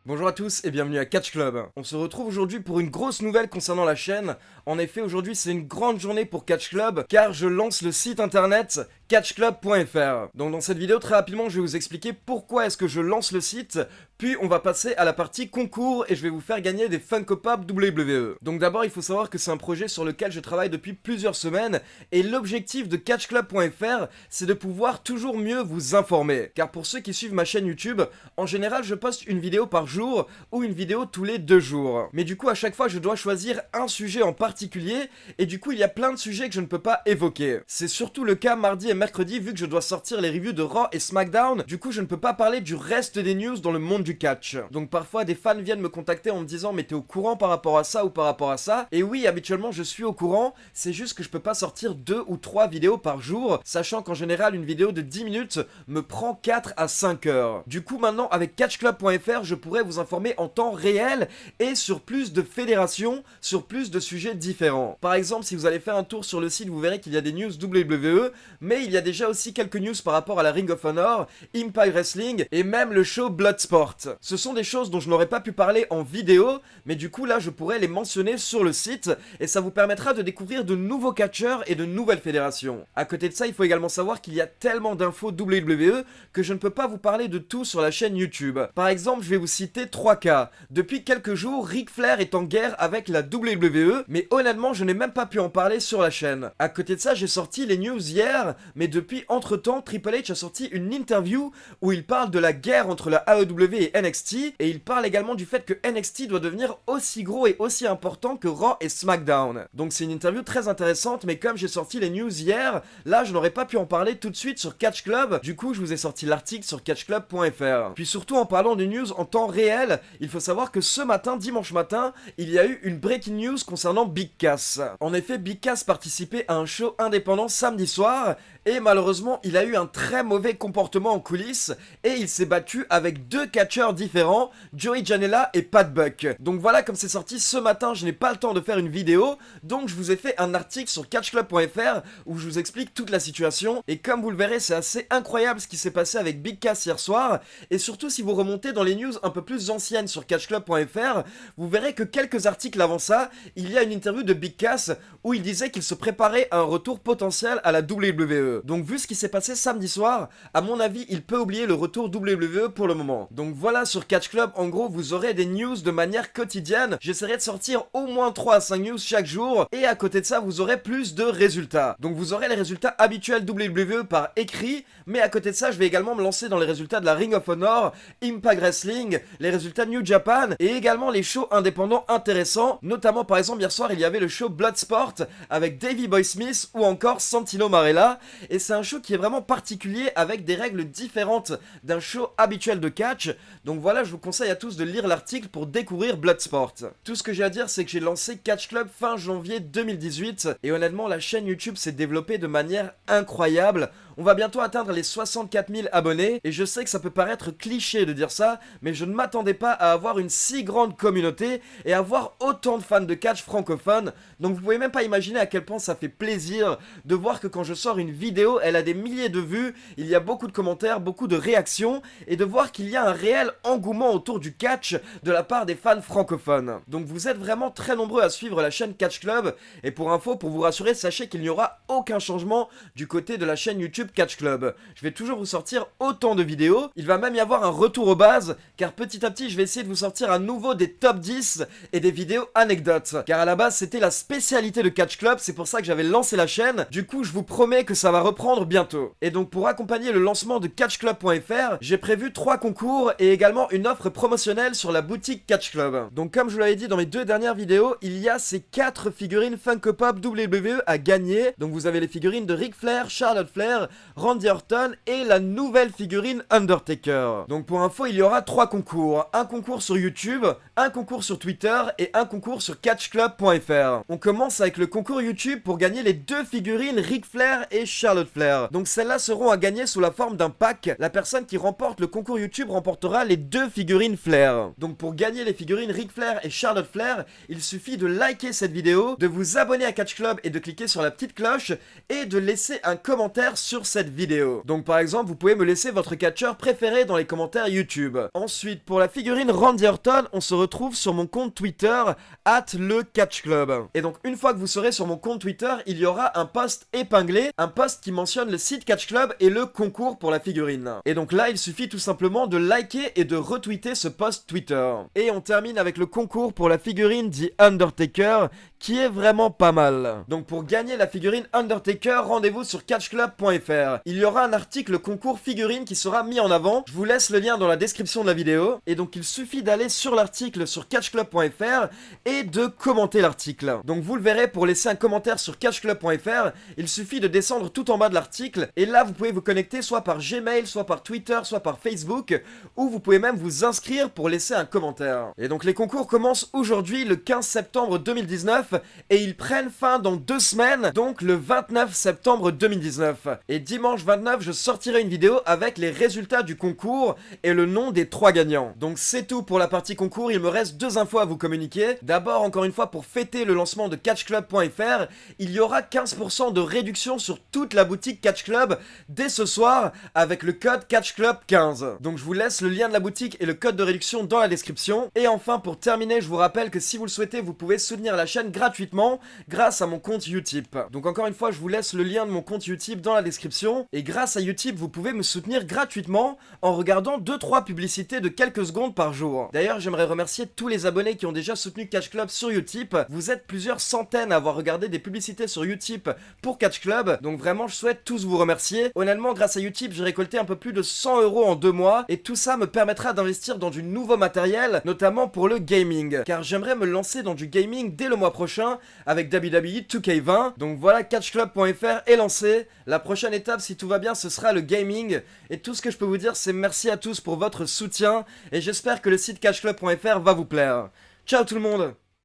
Bonjour à tous et bienvenue à Catch Club. On se retrouve aujourd'hui pour une grosse nouvelle concernant la chaîne. En effet, aujourd'hui c'est une grande journée pour Catch Club car je lance le site internet catchclub.fr. Donc dans cette vidéo, très rapidement, je vais vous expliquer pourquoi est-ce que je lance le site, puis on va passer à la partie concours et je vais vous faire gagner des Funko Pop WWE. Donc d'abord, il faut savoir que c'est un projet sur lequel je travaille depuis plusieurs semaines et l'objectif de catchclub.fr, c'est de pouvoir toujours mieux vous informer. Car pour ceux qui suivent ma chaîne YouTube, en général, je poste une vidéo par jour ou une vidéo tous les 2 jours. Mais du coup, à chaque fois, je dois choisir un sujet en particulier et du coup, il y a plein de sujets que je ne peux pas évoquer. C'est surtout le cas mardi et mercredi vu que je dois sortir les reviews de Raw et SmackDown. Du coup, je ne peux pas parler du reste des news dans le monde du catch. Donc parfois, des fans viennent me contacter en me disant mais t'es au courant par rapport à ça ou par rapport à ça? Et oui, habituellement, je suis au courant. C'est juste que je peux pas sortir 2 ou 3 vidéos par jour, sachant qu'en général, une vidéo de 10 minutes me prend 4 à 5 heures. Du coup, maintenant, avec catchclub.fr, je pourrais vous informer en temps réel et sur plus de fédérations, sur plus de sujets différents. Par exemple, si vous allez faire un tour sur le site, vous verrez qu'il y a des news WWE, mais il y a déjà aussi quelques news par rapport à la Ring of Honor, Impact Wrestling et même le show Bloodsport. Ce sont des choses dont je n'aurais pas pu parler en vidéo, mais du coup là je pourrais les mentionner sur le site et ça vous permettra de découvrir de nouveaux catcheurs et de nouvelles fédérations. À côté de ça, il faut également savoir qu'il y a tellement d'infos WWE que je ne peux pas vous parler de tout sur la chaîne YouTube. Par exemple, je vais vous citer 3 cas. Depuis quelques jours, Ric Flair est en guerre avec la WWE, mais honnêtement je n'ai même pas pu en parler sur la chaîne. À côté de ça, j'ai sorti les news hier, mais depuis entre-temps, Triple H a sorti une interview où il parle de la guerre entre la AEW et NXT, et il parle également du fait que NXT doit devenir aussi gros et aussi important que Raw et SmackDown. Donc c'est une interview très intéressante, mais comme j'ai sorti les news hier, là je n'aurais pas pu en parler tout de suite sur Catch Club, du coup je vous ai sorti l'article sur catchclub.fr. Puis surtout en parlant des news en temps réel, il faut savoir que ce matin, dimanche matin, il y a eu une breaking news concernant Big Cass. En effet, Big Cass participait à un show indépendant samedi soir, et malheureusement, il a eu un très mauvais comportement en coulisses et il s'est battu avec 2 catcheurs différents, Joey Janela et Pat Buck. Donc voilà, comme c'est sorti ce matin, je n'ai pas le temps de faire une vidéo, donc je vous ai fait un article sur catchclub.fr où je vous explique toute la situation. Et comme vous le verrez, c'est assez incroyable ce qui s'est passé avec Big Cass hier soir. Et surtout, si vous remontez dans les news un peu plus anciennes sur catchclub.fr, vous verrez que quelques articles avant ça, il y a une interview de Big Cass où il disait qu'il se préparait à un retour potentiel à la WWE. Donc vu ce qui s'est passé samedi soir, à mon avis, il peut oublier le retour WWE pour le moment. Donc voilà, sur Catch Club, en gros, vous aurez des news de manière quotidienne. J'essaierai de sortir au moins 3 à 5 news chaque jour. Et à côté de ça, vous aurez plus de résultats. Donc vous aurez les résultats habituels WWE par écrit. Mais à côté de ça, je vais également me lancer dans les résultats de la Ring of Honor, Impact Wrestling, les résultats New Japan et également les shows indépendants intéressants. Notamment, par exemple, hier soir, il y avait le show Bloodsport avec Davey Boy Smith ou encore Santino Marella. Et c'est un show qui est vraiment particulier avec des règles différentes d'un show habituel de catch. Donc voilà, je vous conseille à tous de lire l'article pour découvrir Bloodsport. Tout ce que j'ai à dire, c'est que j'ai lancé Catch Club fin janvier 2018 et honnêtement, la chaîne YouTube s'est développée de manière incroyable. On va bientôt atteindre les 64 000 abonnés et je sais que ça peut paraître cliché de dire ça, mais je ne m'attendais pas à avoir une si grande communauté et à avoir autant de fans de catch francophones. Donc vous pouvez même pas imaginer à quel point ça fait plaisir de voir que quand je sors une vidéo, elle a des milliers de vues, il y a beaucoup de commentaires, beaucoup de réactions et de voir qu'il y a un réel engouement autour du catch de la part des fans francophones. Donc vous êtes vraiment très nombreux à suivre la chaîne Catch Club et pour info, pour vous rassurer, sachez qu'il n'y aura aucun changement du côté de la chaîne YouTube Catch Club. Je vais toujours vous sortir autant de vidéos, il va même y avoir un retour aux bases car petit à petit je vais essayer de vous sortir à nouveau des top 10 et des vidéos anecdotes car à la base c'était la spécialité de Catch Club, c'est pour ça que j'avais lancé la chaîne. Du coup je vous promets que ça va reprendre bientôt. Et donc pour accompagner le lancement de catchclub.fr, j'ai prévu 3 concours et également une offre promotionnelle sur la boutique Catch Club. Donc comme je vous l'avais dit dans mes 2 dernières vidéos, il y a ces 4 figurines Funko Pop WWE à gagner. Donc vous avez les figurines de Ric Flair, Charlotte Flair, Randy Orton et la nouvelle figurine Undertaker. Donc pour info, il y aura 3 concours. Un concours sur YouTube, un concours sur Twitter et un concours sur catchclub.fr. On commence avec le concours YouTube pour gagner les 2 figurines Ric Flair et Charlotte Flair. Donc celles-là seront à gagner sous la forme d'un pack. La personne qui remporte le concours YouTube remportera les 2 figurines Flair. Donc pour gagner les figurines Ric Flair et Charlotte Flair, il suffit de liker cette vidéo, de vous abonner à Catch Club et de cliquer sur la petite cloche et de laisser un commentaire sur sur cette vidéo. Donc par exemple, vous pouvez me laisser votre catcheur préféré dans les commentaires YouTube. Ensuite, pour la figurine Randy Orton, on se retrouve sur mon compte Twitter @lecatchclub. Et donc une fois que vous serez sur mon compte Twitter, il y aura un post épinglé, un post qui mentionne le site Catch Club et le concours pour la figurine. Et donc là, il suffit tout simplement de liker et de retweeter ce post Twitter. Et on termine avec le concours pour la figurine The Undertaker, qui est vraiment pas mal. Donc pour gagner la figurine Undertaker, rendez-vous sur catchclub.fr. Il y aura un article concours figurine qui sera mis en avant. Je vous laisse le lien dans la description de la vidéo. Et donc il suffit d'aller sur l'article sur catchclub.fr et de commenter l'article. Donc vous le verrez, pour laisser un commentaire sur catchclub.fr, il suffit de descendre tout en bas de l'article. Et là, vous pouvez vous connecter soit par Gmail, soit par Twitter, soit par Facebook, ou vous pouvez même vous inscrire pour laisser un commentaire. Et donc les concours commencent aujourd'hui, le 15 septembre 2019, et ils prennent fin dans 2 semaines, donc le 29 septembre 2019. Et dimanche 29, je sortirai une vidéo avec les résultats du concours et le nom des 3 gagnants. Donc c'est tout pour la partie concours, il me reste 2 infos à vous communiquer. D'abord, encore une fois, pour fêter le lancement de catchclub.fr, il y aura 15% de réduction sur toute la boutique Catch Club dès ce soir avec le code CatchClub15. Donc je vous laisse le lien de la boutique et le code de réduction dans la description. Et enfin, pour terminer, je vous rappelle que si vous le souhaitez, vous pouvez soutenir la chaîne gratuitement grâce à mon compte Utip. Donc encore une fois, je vous laisse le lien de mon compte Utip dans la description. Et grâce à Utip, vous pouvez me soutenir gratuitement en regardant 2-3 publicités de quelques secondes par jour. D'ailleurs, j'aimerais remercier tous les abonnés qui ont déjà soutenu Catch Club sur Utip. Vous êtes plusieurs centaines à avoir regardé des publicités sur Utip pour Catch Club. Donc vraiment, je souhaite tous vous remercier. Honnêtement, grâce à Utip, j'ai récolté un peu plus de 100 € en 2 mois. Et tout ça me permettra d'investir dans du nouveau matériel, notamment pour le gaming. Car j'aimerais me lancer dans du gaming dès le mois prochain avec WWE 2K20. Donc voilà, catchclub.fr est lancé. La prochaine étape, si tout va bien, ce sera le gaming. Et tout ce que je peux vous dire, c'est merci à tous pour votre soutien. Et j'espère que le site catchclub.fr va vous plaire. Ciao tout le monde!